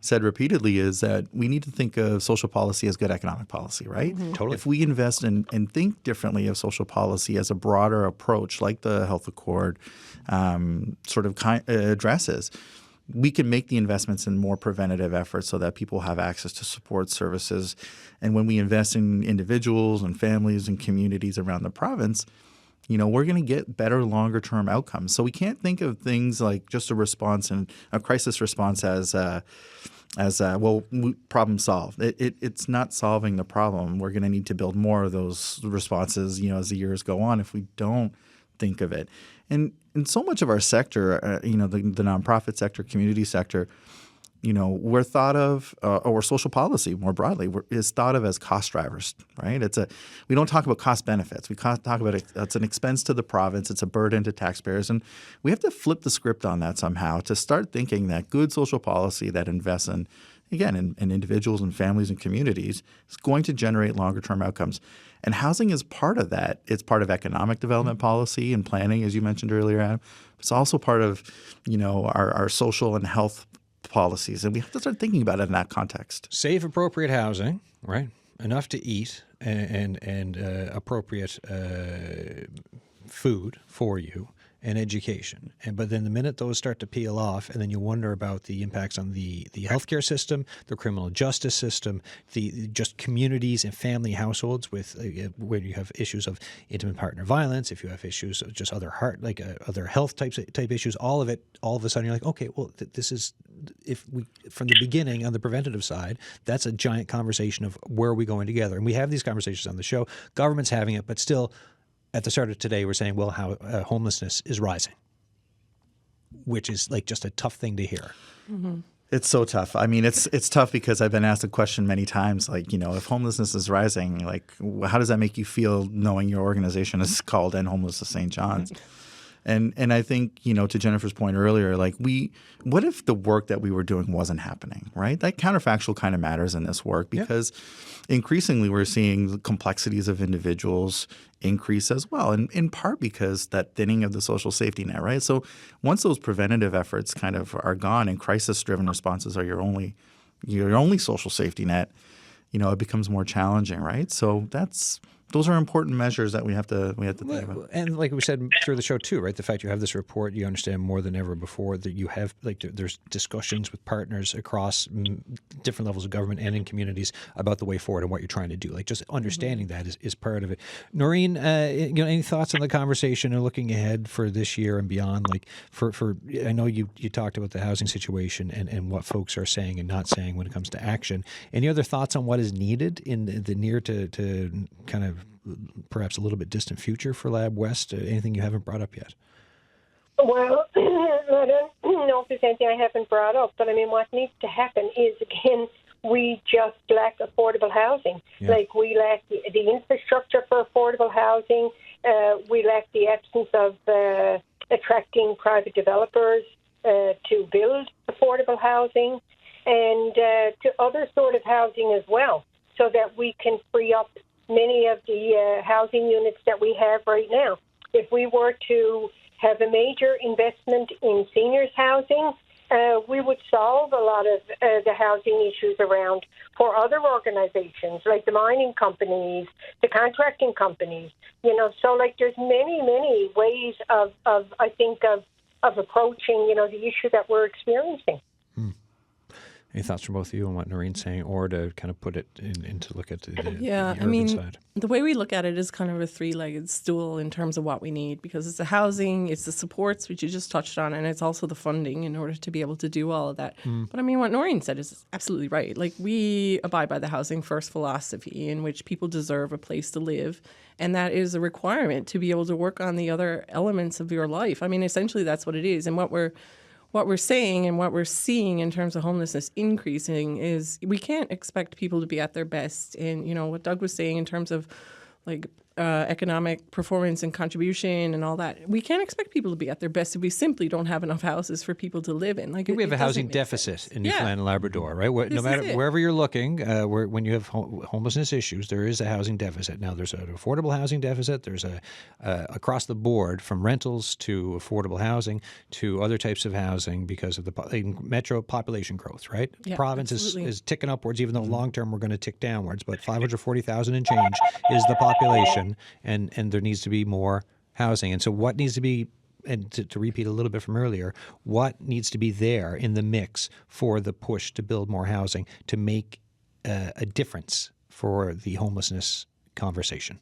said repeatedly is that we need to think of social policy as good economic policy, right? Mm-hmm. Totally. If we invest and think differently of social policy as a broader approach, like the Health Accord addresses, we can make the investments in more preventative efforts so that people have access to support services. And when we invest in individuals and families and communities around the province, we're going to get better longer-term outcomes. So we can't think of things like just a response and a crisis response as problem solved. It's not solving the problem. We're going to need to build more of those responses, as the years go on if we don't think of it. And so much of our sector, the nonprofit sector, community sector, we're thought of, or social policy more broadly, is thought of as cost drivers, right? We don't talk about cost benefits. We talk about it's an expense to the province. It's a burden to taxpayers. And we have to flip the script on that somehow to start thinking that good social policy that invests in individuals and families and communities is going to generate longer-term outcomes. And housing is part of that. It's part of economic development policy and planning, as you mentioned earlier, Adam. It's also part of, our social and health policies. And we have to start thinking about it in that context. Safe, appropriate housing, right? Enough to eat and appropriate food for you. And education. But then the minute those start to peel off, and then you wonder about the impacts on the healthcare system, the criminal justice system, the just communities and family households with where you have issues of intimate partner violence, if you have issues of just other other health type issues, all of it, all of a sudden you're like, okay, well, this is, if we, from the beginning on the preventative side, that's a giant conversation of where are we going together. And we have these conversations on the show. Government's having it, but still, at the start of today, we're saying, well, how homelessness is rising, which is like just a tough thing to hear. Mm-hmm. It's so tough. I mean, it's tough because I've been asked the question many times, like, if homelessness is rising, like, how does that make you feel knowing your organization is called End Homelessness St. John's? And I think, to Jennifer's point earlier, what if the work that we were doing wasn't happening, right? That counterfactual kind of matters in this work because increasingly we're seeing the complexities of individuals increase as well, and in part because that thinning of the social safety net, right? So once those preventative efforts kind of are gone and crisis-driven responses are your only social safety net, it becomes more challenging, right? So those are important measures that we have to think about. And like we said through the show too, right? The fact you have this report, you understand more than ever before that you have there's discussions with partners across different levels of government and in communities about the way forward and what you're trying to do. Just understanding that is part of it. Noreen, any thoughts on the conversation and looking ahead for this year and beyond? I know you talked about the housing situation and what folks are saying and not saying when it comes to action. Any other thoughts on what is needed in the near to kind of perhaps a little bit distant future for Lab West? Anything you haven't brought up yet? Well, I don't know if there's anything I haven't brought up, but what needs to happen is, again, we just lack affordable housing. Yeah. We lack the infrastructure for affordable housing. We lack the absence of attracting private developers to build affordable housing and to other sort of housing as well, so that we can free up many of the housing units that we have right now. If we were to have a major investment in seniors housing, we would solve a lot of the housing issues around for other organizations, like the mining companies, the contracting companies. So there's many ways of approaching the issue that we're experiencing. Any thoughts from both of you on what Noreen's saying, or to kind of put it into look at the urban side? The way we look at it is kind of a three-legged stool in terms of what we need, because it's the housing, it's the supports, which you just touched on, and it's also the funding in order to be able to do all of that. But what Noreen said is absolutely right. We abide by the housing first philosophy, in which people deserve a place to live, and that is a requirement to be able to work on the other elements of your life. Essentially that's what it is. And what we're saying and what we're seeing in terms of homelessness increasing is we can't expect people to be at their best. And, what Doug was saying in terms of economic performance and contribution and all that, we can't expect people to be at their best if we simply don't have enough houses for people to live in. We have a housing deficit in Newfoundland and Labrador, right? No matter wherever you're looking, when you have homelessness issues, there is a housing deficit. Now, there's an affordable housing deficit. There's across the board, from rentals to affordable housing to other types of housing because of the metro population growth, right? Yeah, the province is ticking upwards, even though long term we're going to tick downwards. But 540,000 and change is the population. And there needs to be more housing. And so what needs to be, and to repeat a little bit from earlier, what needs to be there in the mix for the push to build more housing to make a difference for the homelessness conversation?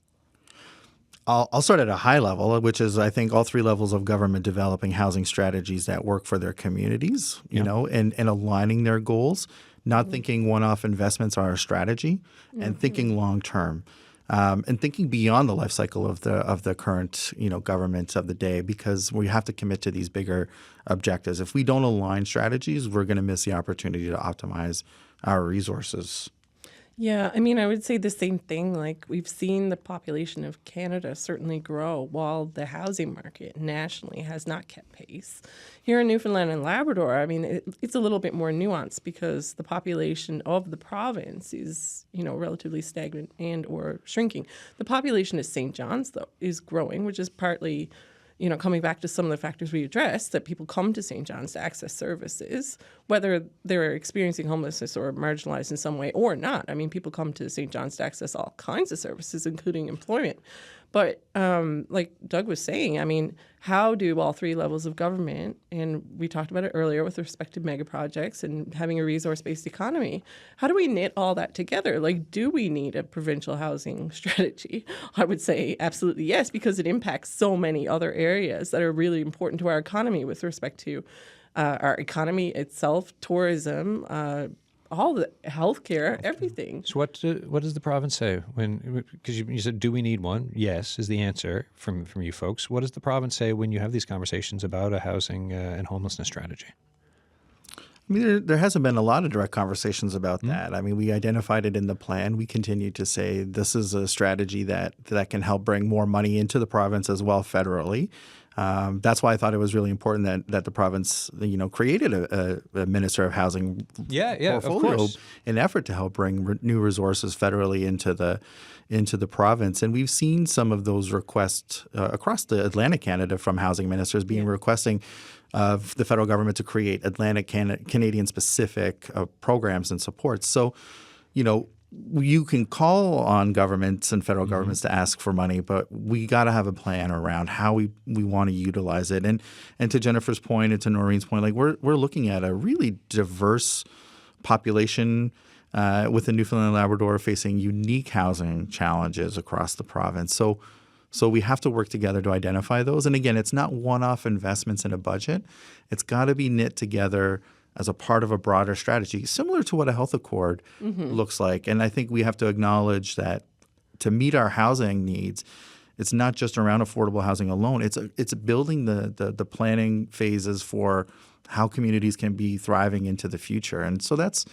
I'll start at a high level, which is, I think, all three levels of government developing housing strategies that work for their communities, and aligning their goals, not thinking one-off investments are a strategy, and thinking long-term. And thinking beyond the life cycle of the current government of the day, because we have to commit to these bigger objectives. If we don't align strategies, we're going to miss the opportunity to optimize our resources. Yeah, I would say the same thing. We've seen the population of Canada certainly grow while the housing market nationally has not kept pace. Here in Newfoundland and Labrador, it's a little bit more nuanced because the population of the province is, relatively stagnant and or shrinking. The population of St. John's, though, is growing, which is partly coming back to some of the factors we addressed, that people come to St. John's to access services, whether they're experiencing homelessness or marginalized in some way or not. People come to St. John's to access all kinds of services, including employment. But like Doug was saying, how do all three levels of government, and we talked about it earlier with respect to mega projects and having a resource-based economy, how do we knit all that together? Do we need a provincial housing strategy? I would say absolutely yes, because it impacts so many other areas that are really important to our economy with respect to our economy itself, tourism, all the healthcare, everything. So what does the province say because you said, do we need one? Yes, is the answer from you folks. What does the province say when you have these conversations about a housing and homelessness strategy? There hasn't been a lot of direct conversations about that. We identified it in the plan. We continue to say this is a strategy that can help bring more money into the province as well federally. That's why I thought it was really important that the province, created a Minister of Housing portfolio of course. in an effort to help bring new resources federally into the province. And we've seen some of those requests across the Atlantic Canada from housing ministers requesting of the federal government to create Atlantic Canadian specific programs and supports. So, you can call on governments and federal governments to ask for money, but we got to have a plan around how we want to utilize it. And to Jennifer's point and to Noreen's point, like we're looking at a really diverse population within Newfoundland and Labrador facing unique housing challenges across the province. So we have to work together to identify those. And again, it's not one-off investments in a budget. It's got to be knit together as a part of a broader strategy, similar to what a health accord looks like. And I think we have to acknowledge that to meet our housing needs, it's not just around affordable housing alone. It's building the planning phases for how communities can be thriving into the future. And so that's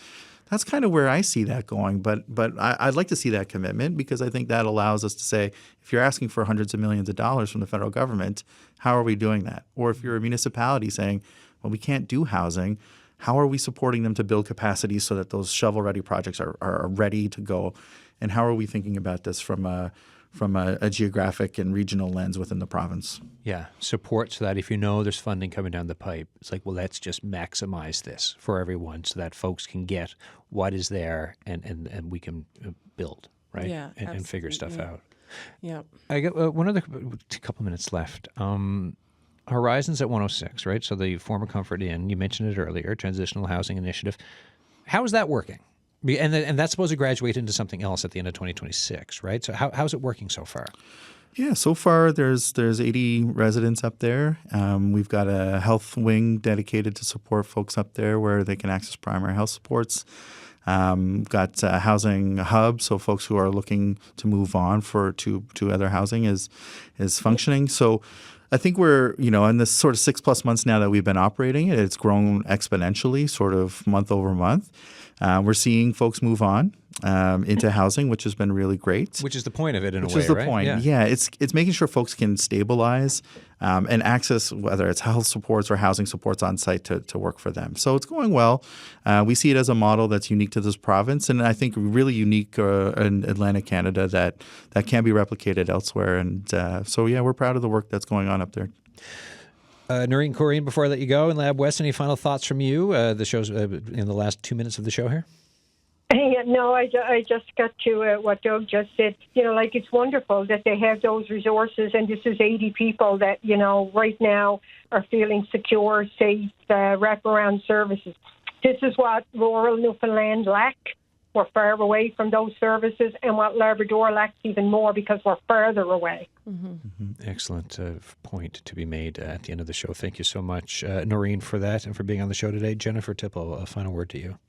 kind of where I see that going. But I'd like to see that commitment, because I think that allows us to say, if you're asking for hundreds of millions of dollars from the federal government, how are we doing that? Or if you're a municipality saying, well, we can't do housing, how are we supporting them to build capacity so that those shovel-ready projects are ready to go? And how are we thinking about this from a geographic and regional lens within the province? Yeah, support so that if there's funding coming down the pipe, it's like, well, let's just maximize this for everyone so that folks can get what is there and we can build, right? Yeah, and figure stuff absolutely. out. Yeah. I got a couple minutes left. Horizons at 106, right? So the former Comfort Inn, you mentioned it earlier, Transitional Housing Initiative. How is that working? And that's supposed to graduate into something else at the end of 2026, right? So how's it working so far? Yeah, so far there's 80 residents up there. We've got a health wing dedicated to support folks up there where they can access primary health supports. Got a housing hub, so folks who are looking to move on to other housing is functioning. So I think we're, in this sort of 6+ months now that we've been operating, it's grown exponentially, sort of month over month. We're seeing folks move on into housing, which has been really great. Which is the point of it in a way, right? Which is the point. Yeah, it's making sure folks can stabilize and access whether it's health supports or housing supports on site to work for them. So it's going well. We see it as a model that's unique to this province, and I think really unique in Atlantic Canada that can be replicated elsewhere. And we're proud of the work that's going on up there. Noreen Coreen, before I let you go, in Lab West, any final thoughts from you? The show's in the last 2 minutes of the show here. No, I just got to what Doug just said. It's wonderful that they have those resources, and this is 80 people that, right now are feeling secure, safe, wraparound services. This is what rural Newfoundland lack. We're far away from those services, and what Labrador lacks even more because we're further away. Excellent point to be made at the end of the show. Thank you so much, Noreen, for that and for being on the show today. Jennifer Tipple, a final word to you.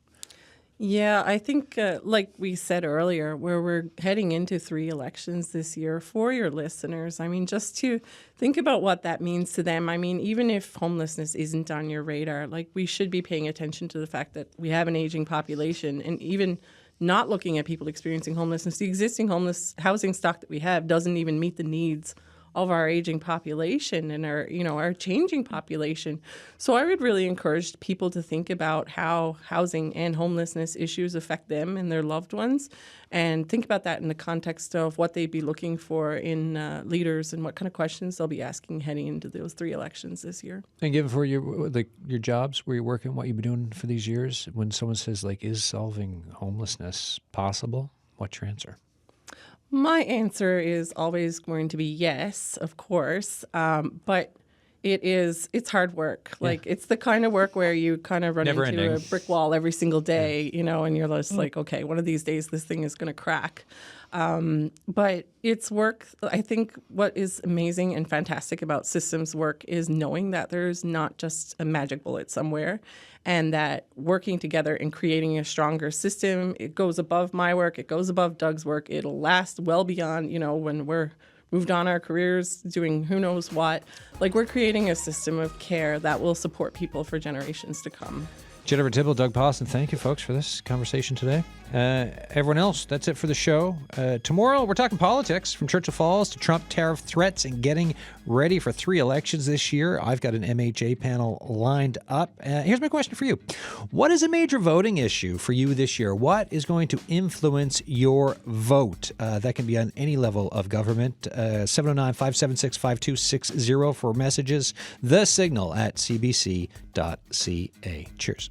Yeah, I think, like we said earlier, where we're heading into 3 elections this year, for your listeners, just to think about what that means to them. Even if homelessness isn't on your radar, we should be paying attention to the fact that we have an aging population, and even not looking at people experiencing homelessness. The existing homeless housing stock that we have doesn't even meet the needs of our aging population and our changing population. So I would really encourage people to think about how housing and homelessness issues affect them and their loved ones, and think about that in the context of what they'd be looking for in leaders and what kind of questions they'll be asking heading into those 3 elections this year. And given for your jobs, where you're working, what you've been doing for these years, when someone says, is solving homelessness possible, what's your answer? My answer is always going to be yes, of course, but it's hard work. It's the kind of work where you kind of run Never into ending. a brick wall every single day, and you're just okay, one of these days this thing is going to crack. But it's work. I think what is amazing and fantastic about systems work is knowing that there's not just a magic bullet somewhere, and that working together and creating a stronger system, it goes above my work, it goes above Doug's work, it'll last well beyond, when we're moved on our careers doing who knows what. We're creating a system of care that will support people for generations to come. Jennifer Tipple, Doug Pawson, thank you, folks, for this conversation today. Everyone else, that's it for the show. Tomorrow, we're talking politics, from Churchill Falls to Trump tariff threats and getting ready for 3 elections this year. I've got an MHA panel lined up. Here's my question for you. What is a major voting issue for you this year? What is going to influence your vote? That can be on any level of government. 709-576-5260 for messages. The Signal at cbc.ca. Cheers.